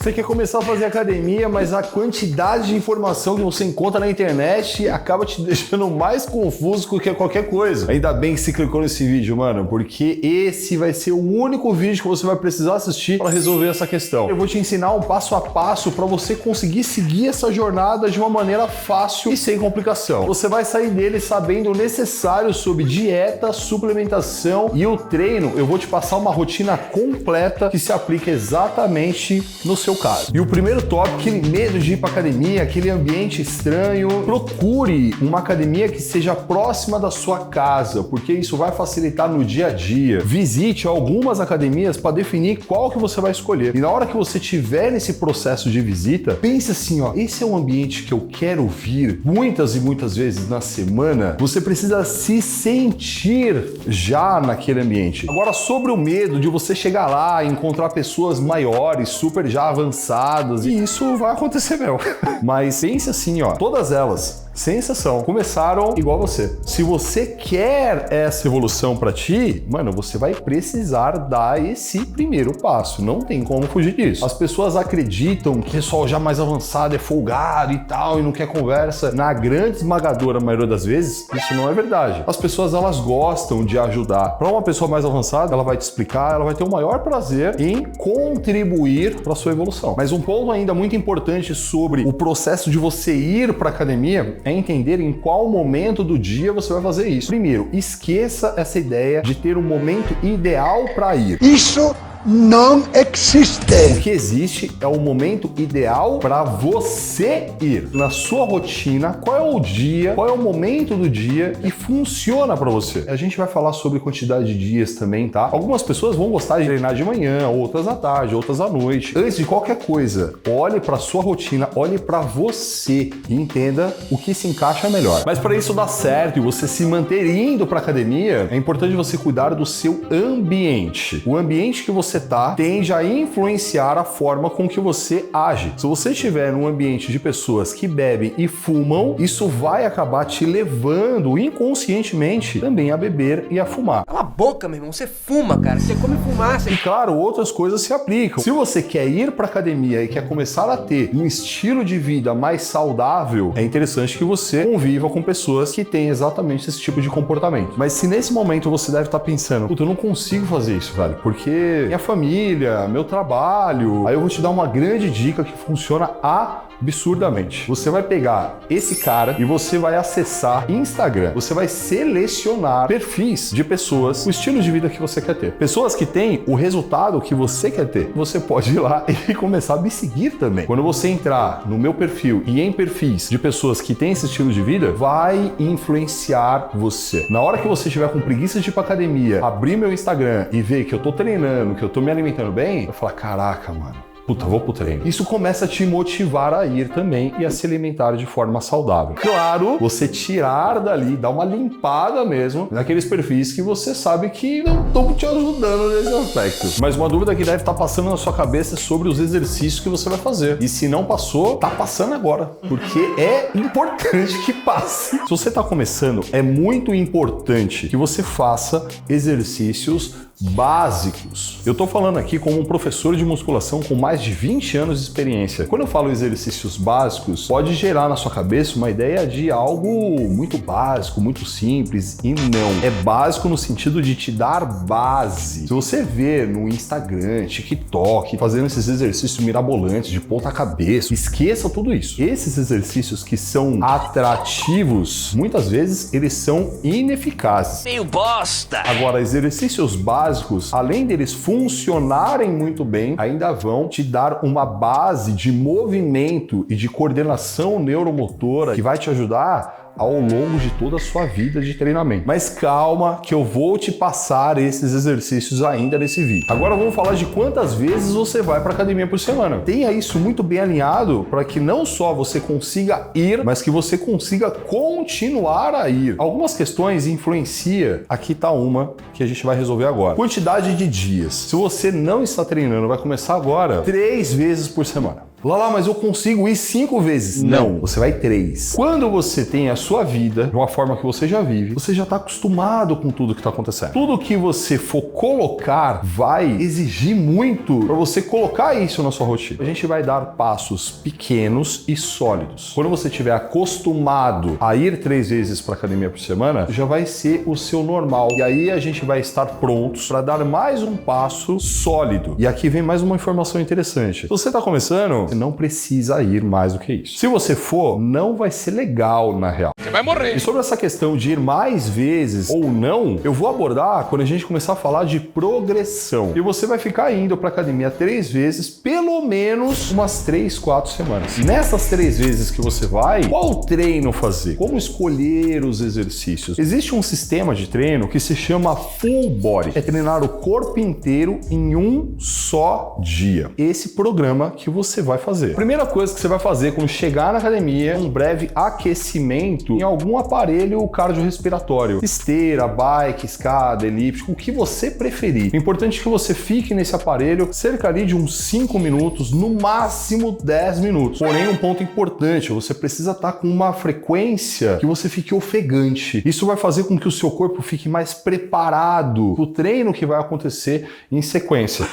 Você quer começar a fazer academia, mas a quantidade de informação que você encontra na internet acaba te deixando mais confuso do que qualquer coisa. Ainda bem que você clicou nesse vídeo, mano, porque esse vai ser o único vídeo que você vai precisar assistir para resolver essa questão. Eu vou te ensinar um passo a passo para você conseguir seguir essa jornada de uma maneira fácil e sem complicação. Você vai sair dele sabendo o necessário sobre dieta, suplementação e o treino. Eu vou te passar uma rotina completa que se aplica exatamente no seu caso. E o primeiro tópico, aquele medo de ir para academia, aquele ambiente estranho, procure uma academia que seja próxima da sua casa, porque isso vai facilitar no dia a dia. Visite algumas academias para definir qual que você vai escolher. E na hora que você estiver nesse processo de visita, pense assim, ó, esse é um ambiente que eu quero vir muitas e muitas vezes na semana. Você precisa se sentir já naquele ambiente. Agora, sobre o medo de você chegar lá e encontrar pessoas maiores, super já avançadas, e isso vai acontecer mesmo. Mas pense assim, ó, todas elas, sem exceção, começaram igual você. Se você quer essa evolução pra ti, mano, você vai precisar dar esse primeiro passo. Não tem como fugir disso. As pessoas acreditam que o pessoal já mais avançado é folgado e tal, e não quer conversa. Na grande esmagadora maioria das vezes, isso não é verdade. As pessoas, elas gostam de ajudar. Para uma pessoa mais avançada, ela vai te explicar, ela vai ter o maior prazer em contribuir para sua evolução. Mas um ponto ainda muito importante sobre o processo de você ir para academia é entender em qual momento do dia você vai fazer isso. Primeiro, esqueça essa ideia de ter um momento ideal para ir. Isso não existe. O que existe é o momento ideal para você ir. Na sua rotina, qual é o dia, qual é o momento do dia que funciona para você. A gente vai falar sobre quantidade de dias também, tá? Algumas pessoas vão gostar de treinar de manhã, outras à tarde, outras à noite. Antes de qualquer coisa, olhe para sua rotina, olhe para você e entenda o que se encaixa melhor. Mas para isso dar certo e você se manter indo para academia, é importante você cuidar do seu ambiente. O ambiente que você tende a influenciar a forma com que você age. Se você estiver num ambiente de pessoas que bebem e fumam, isso vai acabar te levando inconscientemente também a beber e a fumar. Cala a boca, meu irmão, você fuma, cara, você come fumaça. E claro, outras coisas se aplicam. Se você quer ir para academia e quer começar a ter um estilo de vida mais saudável, é interessante que você conviva com pessoas que têm exatamente esse tipo de comportamento. Mas se nesse momento você deve estar pensando, puta, eu não consigo fazer isso, velho, porque minha família, meu trabalho, aí eu vou te dar uma grande dica que funciona absurdamente. Você vai pegar esse cara e você vai acessar Instagram. Você vai selecionar perfis de pessoas, o estilo de vida que você quer ter. Pessoas que têm o resultado que você quer ter. Você pode ir lá e começar a me seguir também. Quando você entrar no meu perfil e em perfis de pessoas que têm esse estilo de vida, vai influenciar você. Na hora que você estiver com preguiça de ir pra academia, abrir meu Instagram e ver que eu tô treinando, que eu tô me alimentando bem, vai falar, caraca, mano, puta, vou pro treino. Isso começa a te motivar a ir também e a se alimentar de forma saudável. Claro, você tirar dali, dar uma limpada mesmo naqueles perfis que você sabe que não estão te ajudando nesse aspecto. Mas uma dúvida que deve estar passando na sua cabeça é sobre os exercícios que você vai fazer. E se não passou, tá passando agora, porque é importante que passe. Se você tá começando, é muito importante que você faça exercícios básicos. Eu tô falando aqui como um professor de musculação com mais de 20 anos de experiência. Quando eu falo exercícios básicos, pode gerar na sua cabeça uma ideia de algo muito básico, muito simples, e não. É básico no sentido de te dar base. Se você vê no Instagram, TikTok, fazendo esses exercícios mirabolantes de ponta cabeça, esqueça tudo isso. Esses exercícios que são atrativos, muitas vezes eles são ineficazes. Meio bosta! Agora, exercícios básicos, além deles funcionarem muito bem, ainda vão te dar uma base de movimento e de coordenação neuromotora que vai te ajudar ao longo de toda a sua vida de treinamento. Mas calma que eu vou te passar esses exercícios ainda nesse vídeo. Agora vamos falar de quantas vezes você vai para academia por semana. Tenha isso muito bem alinhado para que não só você consiga ir, mas que você consiga continuar a ir. Algumas questões influenciam. Aqui tá uma que a gente vai resolver agora. Quantidade de dias. Se você não está treinando, vai começar agora 3 vezes por semana. Lala, mas eu consigo ir 5 vezes. Não, você vai 3. Quando você tem a sua vida de uma forma que você já vive, você já está acostumado com tudo que está acontecendo. Tudo que você for colocar vai exigir muito para você colocar isso na sua rotina. A gente vai dar passos pequenos e sólidos. Quando você estiver acostumado a ir 3 vezes para academia por semana, já vai ser o seu normal. E aí a gente vai estar prontos para dar mais um passo sólido. E aqui vem mais uma informação interessante. Se você está começando, você não precisa ir mais do que isso. Se você for, não vai ser legal na real. Você vai morrer. E sobre essa questão de ir mais vezes ou não, eu vou abordar quando a gente começar a falar de progressão. E você vai ficar indo para academia 3 vezes, pelo menos umas 3, 4 semanas. Nessas 3 vezes que você vai, qual treino fazer? Como escolher os exercícios? Existe um sistema de treino que se chama Full Body. É treinar o corpo inteiro em um só dia. Esse programa que você vai fazer. Primeira coisa que você vai fazer quando chegar na academia é um breve aquecimento em algum aparelho cardiorrespiratório. Esteira, bike, escada, elíptico, o que você preferir. O importante é que você fique nesse aparelho cerca ali de uns 5 minutos, no máximo 10 minutos. Porém, um ponto importante, você precisa estar com uma frequência que você fique ofegante. Isso vai fazer com que o seu corpo fique mais preparado para o treino que vai acontecer em sequência.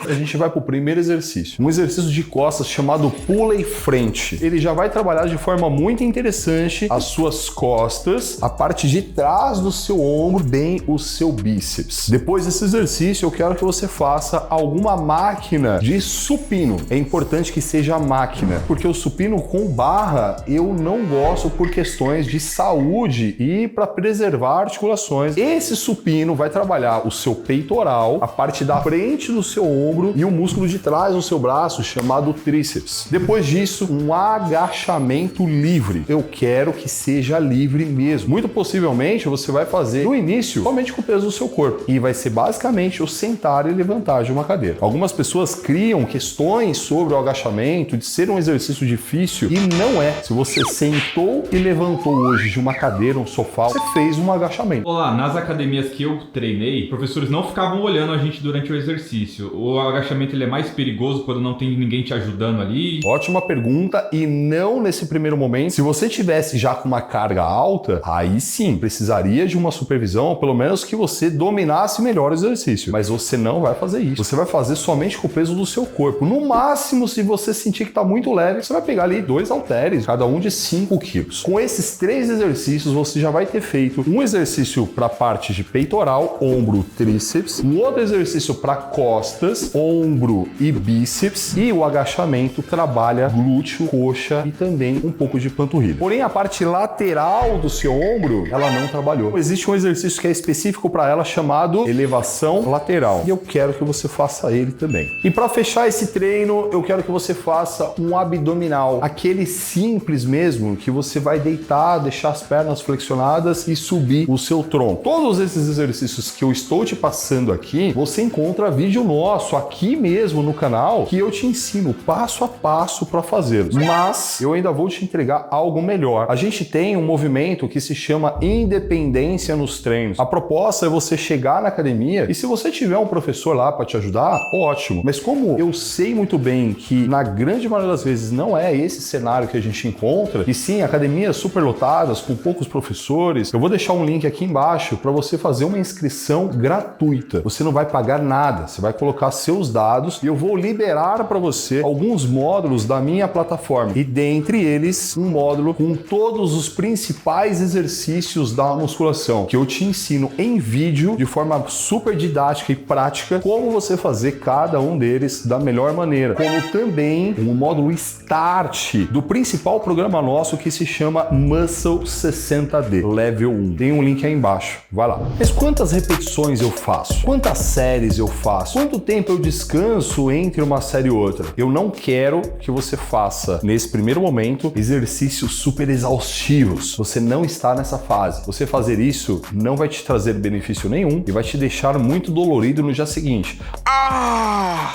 A gente vai para o primeiro exercício. Um exercício de costas chamado Pulley Frente. Ele já vai trabalhar de forma muito interessante as suas costas, a parte de trás do seu ombro, bem o seu bíceps. Depois desse exercício, eu quero que você faça alguma máquina de supino. É importante que seja máquina, porque o supino com barra eu não gosto por questões de saúde e para preservar articulações. Esse supino vai trabalhar o seu peitoral, a parte da frente do seu ombro e o músculo de trás do seu braço, chamado tríceps. Depois disso, um agachamento livre. Eu quero que seja livre mesmo. Muito possivelmente, você vai fazer no início somente com o peso do seu corpo. E vai ser basicamente o sentar e levantar de uma cadeira. Algumas pessoas criam questões sobre o agachamento, de ser um exercício difícil, e não é. Se você sentou e levantou hoje de uma cadeira, um sofá, você fez um agachamento. Olá, nas academias que eu treinei, professores não ficavam olhando a gente durante o exercício. O agachamento ele é mais perigoso quando não tem ninguém te ajudando ali? Ótima pergunta, e não nesse primeiro momento. Se você tivesse já com uma carga alta, aí sim, precisaria de uma supervisão, ou pelo menos que você dominasse melhor o exercício. Mas você não vai fazer isso. Você vai fazer somente com o peso do seu corpo. No máximo, se você sentir que está muito leve, você vai pegar ali 2 halteres, cada um de 5 quilos. Com esses 3 exercícios, você já vai ter feito um exercício para a parte de peitoral, ombro, tríceps, um outro exercício para costas, ombro e bíceps, e o agachamento trabalha glúteo, coxa e também um pouco de panturrilha. Porém, a parte lateral do seu ombro, ela não trabalhou. Existe um exercício que é específico para ela chamado elevação lateral, e eu quero que você faça ele também. E para fechar esse treino, eu quero que você faça um abdominal, aquele simples mesmo, que você vai deitar, deixar as pernas flexionadas e subir o seu tronco. Todos esses exercícios que eu estou te passando aqui, você encontra vídeo nosso aqui mesmo no canal, que eu te ensino passo a passo para fazê-los. Mas eu ainda vou te entregar algo melhor. A gente tem um movimento que se chama independência nos treinos. A proposta é você chegar na academia e se você tiver um professor lá para te ajudar, ótimo. Mas como eu sei muito bem que na grande maioria das vezes não é esse cenário que a gente encontra, e sim, academias superlotadas com poucos professores, eu vou deixar um link aqui embaixo para você fazer uma inscrição gratuita. Você não vai pagar nada, você vai colocar seus dados e eu vou liberar para você alguns módulos da minha plataforma, e dentre eles um módulo com todos os principais exercícios da musculação, que eu te ensino em vídeo de forma super didática e prática como você fazer cada um deles da melhor maneira, como também um módulo Start do principal programa nosso que se chama Muscle 60D Level 1. Tem um link aí embaixo, vai lá. Mas quantas repetições eu faço? Quantas séries eu faço? Quanto tempo eu descanso entre uma série e outra? Eu não quero que você faça, nesse primeiro momento, exercícios super exaustivos. Você não está nessa fase. Você fazer isso não vai te trazer benefício nenhum e vai te deixar muito dolorido no dia seguinte.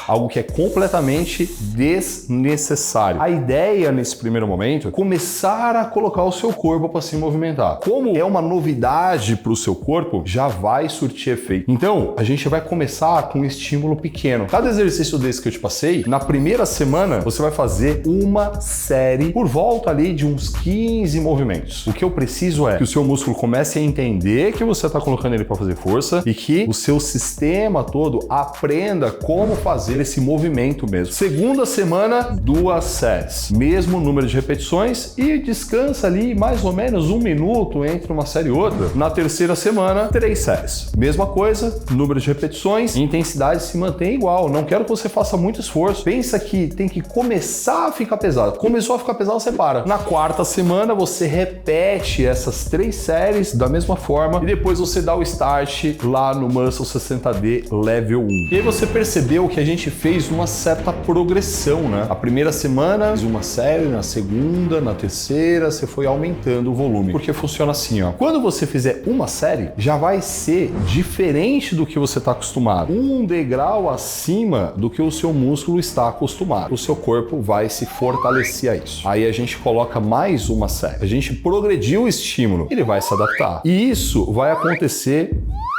Algo que é completamente desnecessário. A ideia, nesse primeiro momento, é começar a colocar o seu corpo para se movimentar. Como é uma novidade para o seu corpo, já vai surtir efeito. Então, a gente vai começar com um estímulo pequeno. pequeno. Cada exercício desse que eu te passei, na primeira semana, você vai fazer uma série por volta ali de uns 15 movimentos. O que eu preciso é que o seu músculo comece a entender que você está colocando ele para fazer força e que o seu sistema todo aprenda como fazer esse movimento mesmo. Segunda semana, 2 séries. Mesmo número de repetições e descansa ali mais ou menos 1 minuto entre uma série e outra. Na terceira semana, 3 séries. Mesma coisa, número de repetições, intensidade se mantém igual. Não quero que você faça muito esforço. Pensa que tem que começar a ficar pesado. Começou a ficar pesado, você para. Na quarta semana, você repete essas 3 séries da mesma forma e depois você dá o start lá no Muscle 60D Level 1. E aí você percebeu que a gente fez uma certa progressão, né? A primeira semana, fiz uma série, na segunda, na terceira, você foi aumentando o volume. Porque funciona assim, ó. Quando você fizer uma série, já vai ser diferente do que você está acostumado. Um degrau acima do que o seu músculo está acostumado. O seu corpo vai se fortalecer a isso. Aí a gente coloca mais uma série. A gente progrediu o estímulo. Ele vai se adaptar. E isso vai acontecer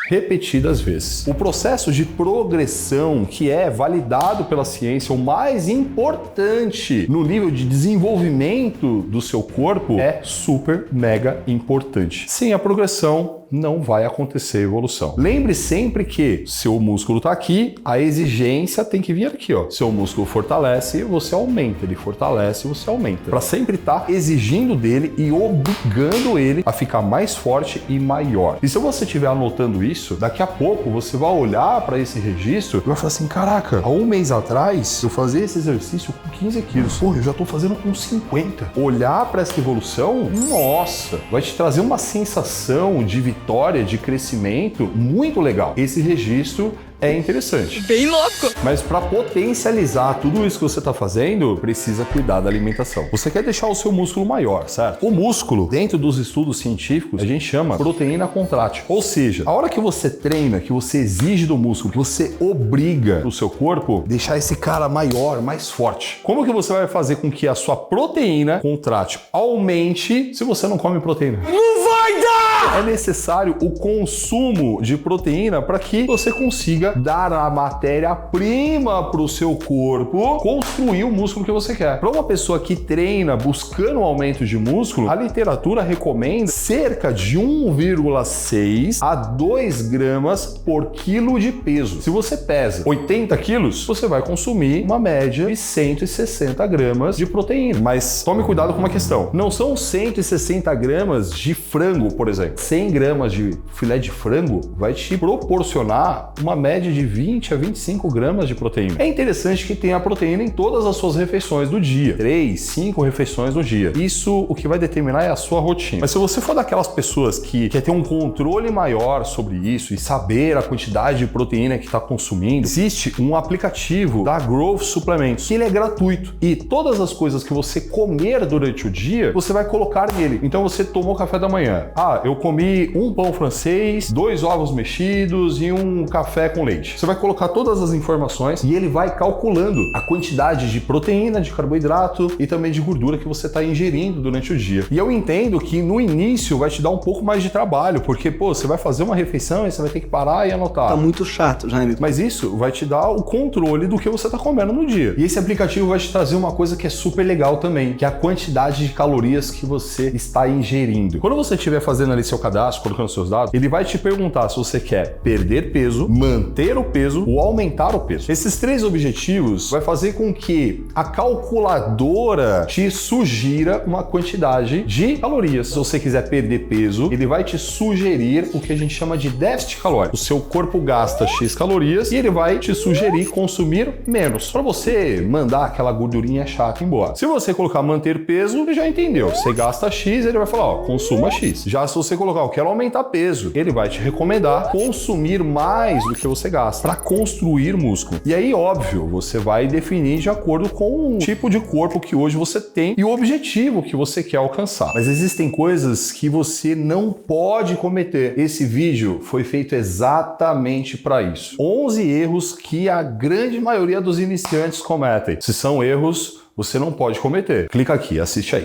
repetidas vezes. O processo de progressão, que é validado pela ciência, o mais importante no nível de desenvolvimento do seu corpo, é super mega importante. Sem a progressão, não vai acontecer evolução. Lembre sempre que seu músculo está aqui, a exigência tem que vir aqui, ó. Seu músculo fortalece, você aumenta, ele fortalece, você aumenta. Para sempre estar exigindo dele e obrigando ele a ficar mais forte e maior. E se você estiver anotando isso, daqui a pouco você vai olhar para esse registro e vai falar assim, caraca, há 1 mês atrás eu fazia esse exercício com 15 quilos. Pô, eu já tô fazendo com 50. Olhar para essa evolução, nossa, vai te trazer uma sensação de vitória, de crescimento muito legal. Esse registro é interessante. Bem louco! Mas para potencializar tudo isso que você está fazendo, precisa cuidar da alimentação. Você quer deixar o seu músculo maior, certo? O músculo, dentro dos estudos científicos, a gente chama proteína contrátil. Ou seja, a hora que você treina, que você exige do músculo, que você obriga o seu corpo a deixar esse cara maior, mais forte. Como que você vai fazer com que a sua proteína contrátil aumente se você não come proteína? Não vai dar! É necessário o consumo de proteína para que você consiga dar a matéria-prima para o seu corpo construir o músculo que você quer. Para uma pessoa que treina buscando um aumento de músculo, a literatura recomenda cerca de 1,6 a 2 gramas por quilo de peso. Se você pesa 80 quilos, você vai consumir uma média de 160 gramas de proteína. Mas tome cuidado com uma questão. Não são 160 gramas de frango, por exemplo. 100 gramas de filé de frango vai te proporcionar uma média de 20 a 25 gramas de proteína. É interessante que tenha proteína em todas as suas refeições do dia. 3, 5 refeições no dia. Isso, o que vai determinar é a sua rotina. Mas se você for daquelas pessoas que quer ter um controle maior sobre isso e saber a quantidade de proteína que está consumindo, existe um aplicativo da Growth Suplementos, que ele é gratuito. E todas as coisas que você comer durante o dia, você vai colocar nele. Então você tomou café da manhã. Ah, eu comi um pão francês, 2 ovos mexidos e um café com leite. Você vai colocar todas as informações e ele vai calculando a quantidade de proteína, de carboidrato e também de gordura que você está ingerindo durante o dia. E eu entendo que no início vai te dar um pouco mais de trabalho, porque, pô, você vai fazer uma refeição e você vai ter que parar e anotar. Tá muito chato, Jaime. Mas isso vai te dar o controle do que você está comendo no dia. E esse aplicativo vai te trazer uma coisa que é super legal também, que é a quantidade de calorias que você está ingerindo. Quando você estiver fazendo ali seu cadastro, colocando seus dados, ele vai te perguntar se você quer perder peso, manter o peso ou aumentar o peso. Esses 3 objetivos vai fazer com que a calculadora te sugira uma quantidade de calorias. Se você quiser perder peso, ele vai te sugerir o que a gente chama de déficit calórico. O seu corpo gasta X calorias e ele vai te sugerir consumir menos, para você mandar aquela gordurinha chata embora. Se você colocar manter peso, ele já entendeu. Você gasta X, ele vai falar, ó, consuma X. Já se você colocar, eu quero aumentar peso, ele vai te recomendar consumir mais do que você gasta para construir músculo. E aí, óbvio, você vai definir de acordo com o tipo de corpo que hoje você tem e o objetivo que você quer alcançar. Mas existem coisas que você não pode cometer. Esse vídeo foi feito exatamente para isso. 11 erros que a grande maioria dos iniciantes cometem. Se são erros, você não pode cometer. Clica aqui, assiste aí.